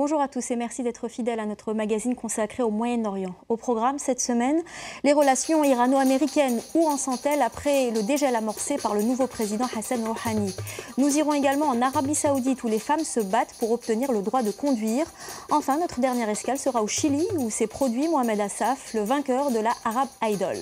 Bonjour à tous et merci d'être fidèles à notre magazine consacré au Moyen-Orient. Au programme cette semaine, les relations irano-américaines, où en sont-elles après le dégel amorcé par le nouveau président Hassan Rouhani? Nous irons également en Arabie Saoudite où les femmes se battent pour obtenir le droit de conduire. Enfin, notre dernière escale sera au Chili où s'est produit Mohamed Assaf, le vainqueur de la Arab Idol.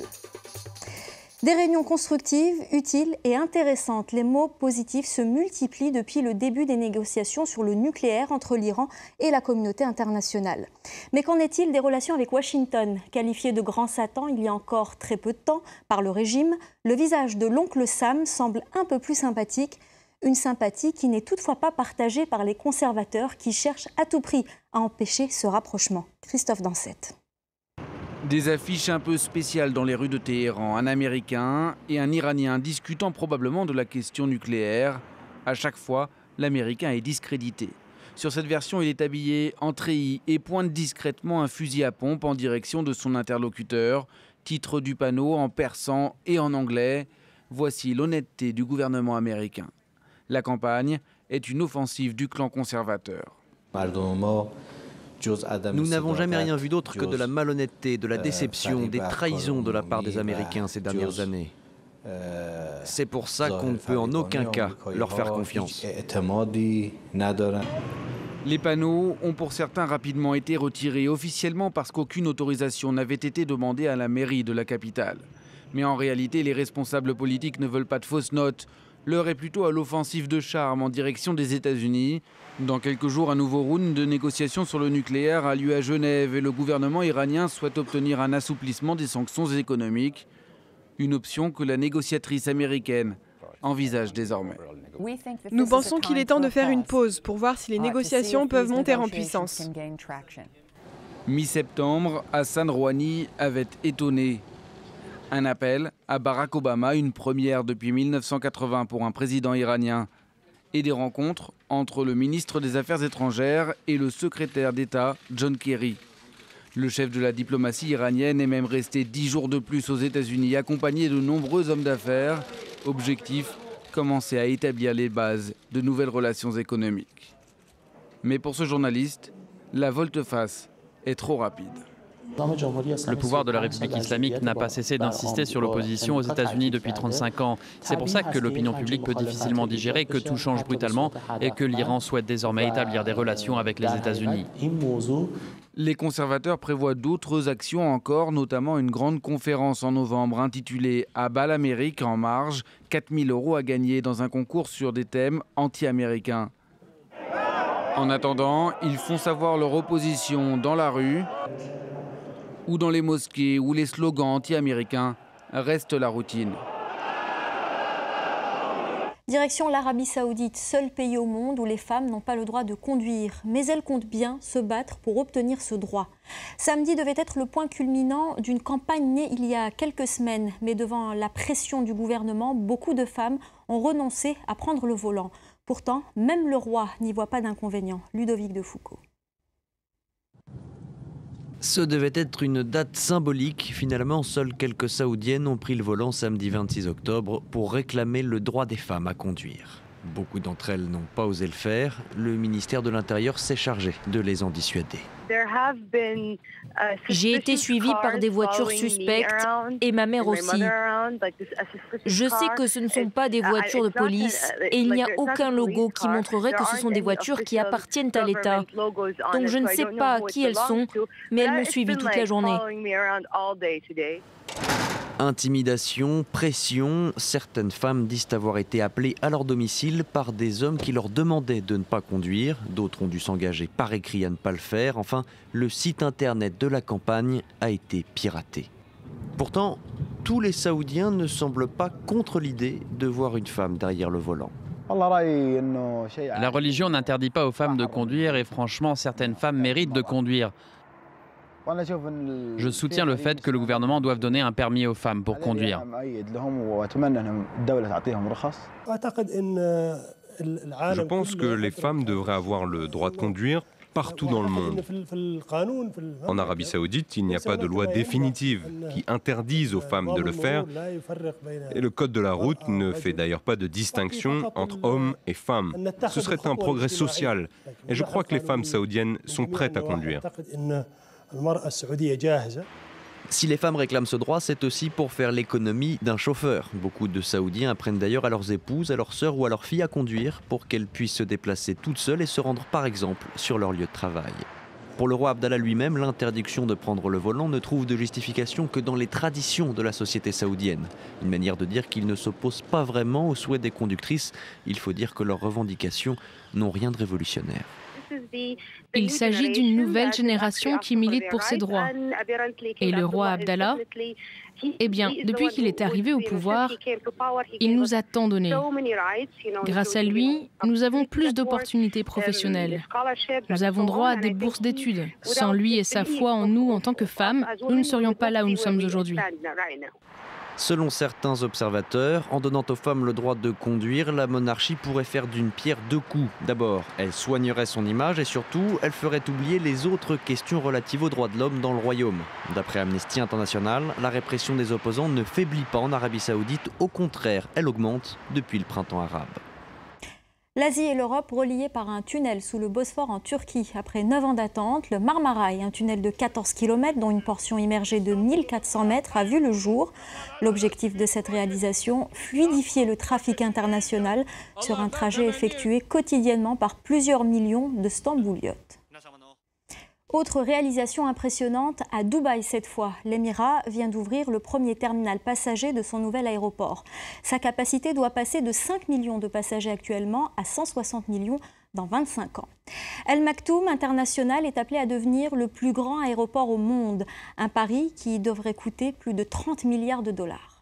Des réunions constructives, utiles et intéressantes. Les mots positifs se multiplient depuis le début des négociations sur le nucléaire entre l'Iran et la communauté internationale. Mais qu'en est-il des relations avec Washington? Qualifié de grand Satan il y a encore très peu de temps par le régime, le visage de l'oncle Sam semble un peu plus sympathique. Une sympathie qui n'est toutefois pas partagée par les conservateurs qui cherchent à tout prix à empêcher ce rapprochement. Christophe Dansette. Des affiches un peu spéciales dans les rues de Téhéran, un Américain et un Iranien discutant probablement de la question nucléaire. À chaque fois, l'Américain est discrédité. Sur cette version, il est habillé en treillis et pointe discrètement un fusil à pompe en direction de son interlocuteur. Titre du panneau en persan et en anglais. Voici l'honnêteté du gouvernement américain. La campagne est une offensive du clan conservateur. Nous n'avons jamais rien vu d'autre que de la malhonnêteté, de la déception, des trahisons de la part des Américains ces dernières années. C'est pour ça qu'on ne peut en aucun cas leur faire confiance. Les panneaux ont pour certains rapidement été retirés officiellement parce qu'aucune autorisation n'avait été demandée à la mairie de la capitale. Mais en réalité, les responsables politiques ne veulent pas de fausses notes. L'heure est plutôt à l'offensive de charme en direction des États-Unis. Dans quelques jours, un nouveau round de négociations sur le nucléaire a lieu à Genève et le gouvernement iranien souhaite obtenir un assouplissement des sanctions économiques. Une option que la négociatrice américaine envisage désormais. Nous pensons qu'il est temps de faire une pause pour voir si les négociations peuvent monter en puissance. Mi-septembre, Hassan Rouhani avait étonné. Un appel à Barack Obama, une première depuis 1980 pour un président iranien. Et des rencontres entre le ministre des Affaires étrangères et le secrétaire d'État John Kerry. Le chef de la diplomatie iranienne est même resté 10 jours de plus aux États-Unis, accompagné de nombreux hommes d'affaires. Objectif, commencer à établir les bases de nouvelles relations économiques. Mais pour ce journaliste, la volte-face est trop rapide. Le pouvoir de la République islamique n'a pas cessé d'insister sur l'opposition aux États-Unis depuis 35 ans. C'est pour ça que l'opinion publique peut difficilement digérer que tout change brutalement et que l'Iran souhaite désormais établir des relations avec les États-Unis. Les conservateurs prévoient d'autres actions encore, notamment une grande conférence en novembre intitulée « À bas l'Amérique en marge, 4 000 € à gagner dans un concours sur des thèmes anti-américains ». En attendant, ils font savoir leur opposition dans la rue ou dans les mosquées où les slogans anti-américains restent la routine. Direction l'Arabie Saoudite, seul pays au monde où les femmes n'ont pas le droit de conduire. Mais elles comptent bien se battre pour obtenir ce droit. Samedi devait être le point culminant d'une campagne née il y a quelques semaines. Mais devant la pression du gouvernement, beaucoup de femmes ont renoncé à prendre le volant. Pourtant, même le roi n'y voit pas d'inconvénient. Ludovic de Foucauld. Ce devait être une date symbolique. Finalement, seules quelques Saoudiennes ont pris le volant samedi 26 octobre pour réclamer le droit des femmes à conduire. Beaucoup d'entre elles n'ont pas osé le faire. Le ministère de l'Intérieur s'est chargé de les en dissuader. J'ai été suivie par des voitures suspectes et ma mère aussi. Je sais que ce ne sont pas des voitures de police et il n'y a aucun logo qui montrerait que ce sont des voitures qui appartiennent à l'État. Donc je ne sais pas qui elles sont, mais elles m'ont suivie toute la journée. Intimidation, pression, certaines femmes disent avoir été appelées à leur domicile par des hommes qui leur demandaient de ne pas conduire. D'autres ont dû s'engager par écrit à ne pas le faire. Enfin, le site internet de la campagne a été piraté. Pourtant, tous les Saoudiens ne semblent pas contre l'idée de voir une femme derrière le volant. La religion n'interdit pas aux femmes de conduire et franchement, certaines femmes méritent de conduire. Je soutiens le fait que le gouvernement doive donner un permis aux femmes pour conduire. Je pense que les femmes devraient avoir le droit de conduire partout dans le monde. En Arabie Saoudite, il n'y a pas de loi définitive qui interdise aux femmes de le faire. Et le code de la route ne fait d'ailleurs pas de distinction entre hommes et femmes. Ce serait un progrès social. Et je crois que les femmes saoudiennes sont prêtes à conduire. Si les femmes réclament ce droit, c'est aussi pour faire l'économie d'un chauffeur. Beaucoup de Saoudiens apprennent d'ailleurs à leurs épouses, à leurs sœurs ou à leurs filles à conduire pour qu'elles puissent se déplacer toutes seules et se rendre par exemple sur leur lieu de travail. Pour le roi Abdallah lui-même, l'interdiction de prendre le volant ne trouve de justification que dans les traditions de la société saoudienne. Une manière de dire qu'il ne s'oppose pas vraiment aux souhaits des conductrices. Il faut dire que leurs revendications n'ont rien de révolutionnaire. Il s'agit d'une nouvelle génération qui milite pour ses droits. Et le roi Abdallah, eh bien, depuis qu'il est arrivé au pouvoir, il nous a tant donné. Grâce à lui, nous avons plus d'opportunités professionnelles. Nous avons droit à des bourses d'études. Sans lui et sa foi en nous en tant que femmes, nous ne serions pas là où nous sommes aujourd'hui. Selon certains observateurs, en donnant aux femmes le droit de conduire, la monarchie pourrait faire d'une pierre deux coups. D'abord, elle soignerait son image et surtout, elle ferait oublier les autres questions relatives aux droits de l'homme dans le royaume. D'après Amnesty International, la répression des opposants ne faiblit pas en Arabie Saoudite, au contraire, elle augmente depuis le printemps arabe. L'Asie et l'Europe reliées par un tunnel sous le Bosphore en Turquie. Après 9 ans d'attente, le Marmaraï, un tunnel de 14 km dont une portion immergée de 1400 mètres, a vu le jour. L'objectif de cette réalisation, fluidifier le trafic international sur un trajet effectué quotidiennement par plusieurs millions de stambouliotes. Autre réalisation impressionnante à Dubaï cette fois. L'Émirat vient d'ouvrir le premier terminal passager de son nouvel aéroport. Sa capacité doit passer de 5 millions de passagers actuellement à 160 millions dans 25 ans. El Maktoum International est appelé à devenir le plus grand aéroport au monde. Un pari qui devrait coûter plus de 30 milliards de dollars.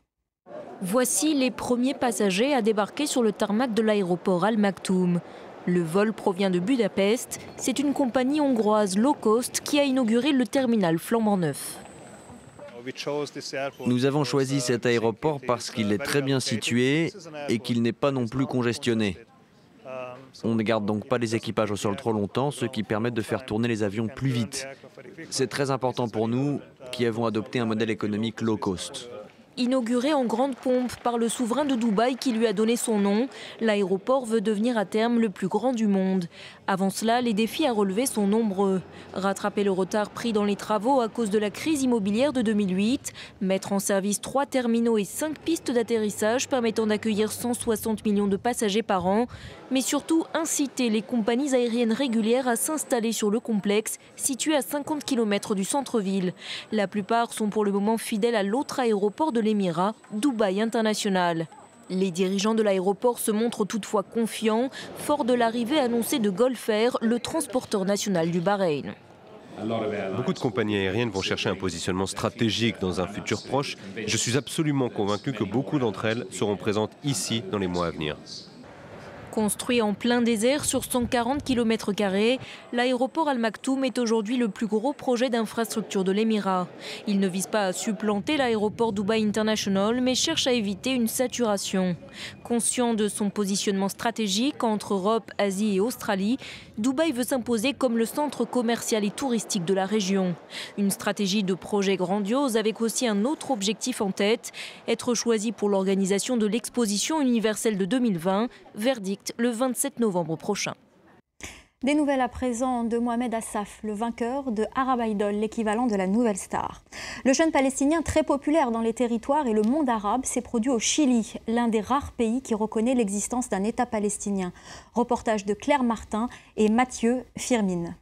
Voici les premiers passagers à débarquer sur le tarmac de l'aéroport Al Maktoum. Le vol provient de Budapest. C'est une compagnie hongroise low cost qui a inauguré le terminal flambant neuf. Nous avons choisi cet aéroport parce qu'il est très bien situé et qu'il n'est pas non plus congestionné. On ne garde donc pas les équipages au sol trop longtemps, ce qui permet de faire tourner les avions plus vite. C'est très important pour nous qui avons adopté un modèle économique low cost. Inauguré en grande pompe par le souverain de Dubaï qui lui a donné son nom, l'aéroport veut devenir à terme le plus grand du monde. Avant cela, les défis à relever sont nombreux. Rattraper le retard pris dans les travaux à cause de la crise immobilière de 2008, mettre en service 3 terminaux et 5 pistes d'atterrissage permettant d'accueillir 160 millions de passagers par an, mais surtout inciter les compagnies aériennes régulières à s'installer sur le complexe situé à 50 km du centre-ville. La plupart sont pour le moment fidèles à l'autre aéroport de l'Émirat, Dubaï International. Les dirigeants de l'aéroport se montrent toutefois confiants, forts de l'arrivée annoncée de Gulf Air, le transporteur national du Bahreïn. Beaucoup de compagnies aériennes vont chercher un positionnement stratégique dans un futur proche. Je suis absolument convaincu que beaucoup d'entre elles seront présentes ici dans les mois à venir. Construit en plein désert sur 140 km², l'aéroport Al Maktoum est aujourd'hui le plus gros projet d'infrastructure de l'Émirat. Il ne vise pas à supplanter l'aéroport Dubaï International, mais cherche à éviter une saturation. Conscient de son positionnement stratégique entre Europe, Asie et Australie, Dubaï veut s'imposer comme le centre commercial et touristique de la région. Une stratégie de projet grandiose avec aussi un autre objectif en tête, être choisi pour l'organisation de l'exposition universelle de 2020, verdict le 27 novembre prochain. Des nouvelles à présent de Mohamed Assaf, le vainqueur de Arab Idol, l'équivalent de la nouvelle star. Le jeune Palestinien très populaire dans les territoires et le monde arabe s'est produit au Chili, l'un des rares pays qui reconnaît l'existence d'un État palestinien. Reportage de Claire Martin et Mathieu Firmin.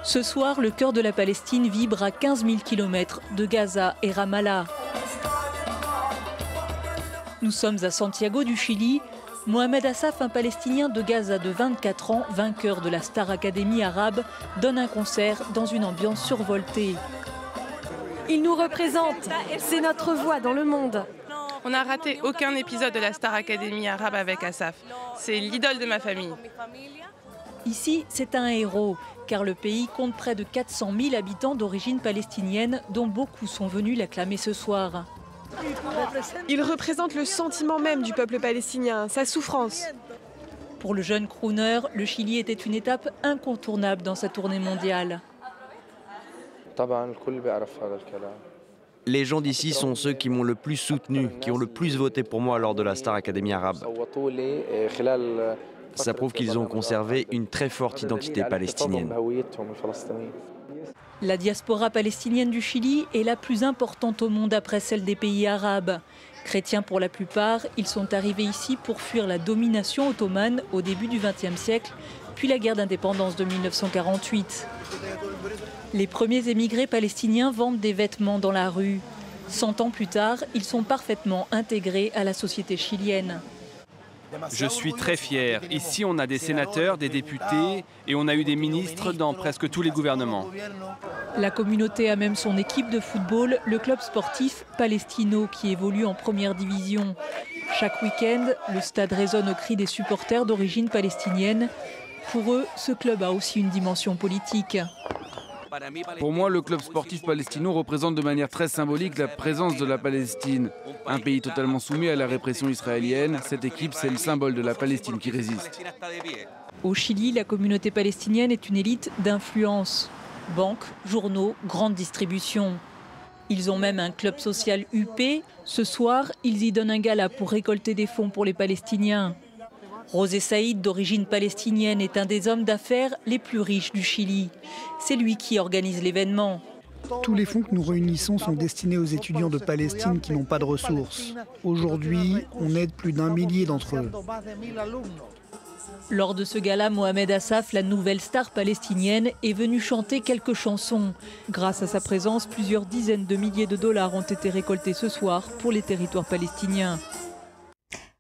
Ce soir, le cœur de la Palestine vibre à 15 000 km de Gaza et Ramallah. Nous sommes à Santiago du Chili. Mohamed Assaf, un Palestinien de Gaza de 24 ans, vainqueur de la Star Academy arabe, donne un concert dans une ambiance survoltée. Il nous représente, c'est notre voix dans le monde. On n'a raté aucun épisode de la Star Academy arabe avec Assaf. C'est l'idole de ma famille. Ici, c'est un héros, car le pays compte près de 400 000 habitants d'origine palestinienne, dont beaucoup sont venus l'acclamer ce soir. Il représente le sentiment même du peuple palestinien, sa souffrance. Pour le jeune crooner, le Chili était une étape incontournable dans sa tournée mondiale. Les gens d'ici sont ceux qui m'ont le plus soutenu, qui ont le plus voté pour moi lors de la Star Academy arabe. Ça prouve qu'ils ont conservé une très forte identité palestinienne. La diaspora palestinienne du Chili est la plus importante au monde après celle des pays arabes. Chrétiens pour la plupart, ils sont arrivés ici pour fuir la domination ottomane au début du XXe siècle, puis la guerre d'indépendance de 1948. Les premiers émigrés palestiniens vendent des vêtements dans la rue. 100 ans plus tard, ils sont parfaitement intégrés à la société chilienne. Je suis très fier. Ici, on a des sénateurs, des députés et on a eu des ministres dans presque tous les gouvernements. La communauté a même son équipe de football, le club sportif Palestino, qui évolue en première division. Chaque week-end, le stade résonne au cri des supporters d'origine palestinienne. Pour eux, ce club a aussi une dimension politique. Pour moi, le club sportif Palestino représente de manière très symbolique la présence de la Palestine. Un pays totalement soumis à la répression israélienne, cette équipe, c'est le symbole de la Palestine qui résiste. Au Chili, la communauté palestinienne est une élite d'influence. Banques, journaux, grande distribution. Ils ont même un club social UP. Ce soir, ils y donnent un gala pour récolter des fonds pour les Palestiniens. José Saïd, d'origine palestinienne, est un des hommes d'affaires les plus riches du Chili. C'est lui qui organise l'événement. Tous les fonds que nous réunissons sont destinés aux étudiants de Palestine qui n'ont pas de ressources. Aujourd'hui, on aide plus d'1 millier d'entre eux. Lors de ce gala, Mohamed Assaf, la nouvelle star palestinienne, est venu chanter quelques chansons. Grâce à sa présence, plusieurs dizaines de milliers de dollars ont été récoltés ce soir pour les territoires palestiniens.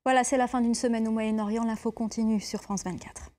Voilà, c'est la fin d'une semaine au Moyen-Orient. L'info continue sur France 24.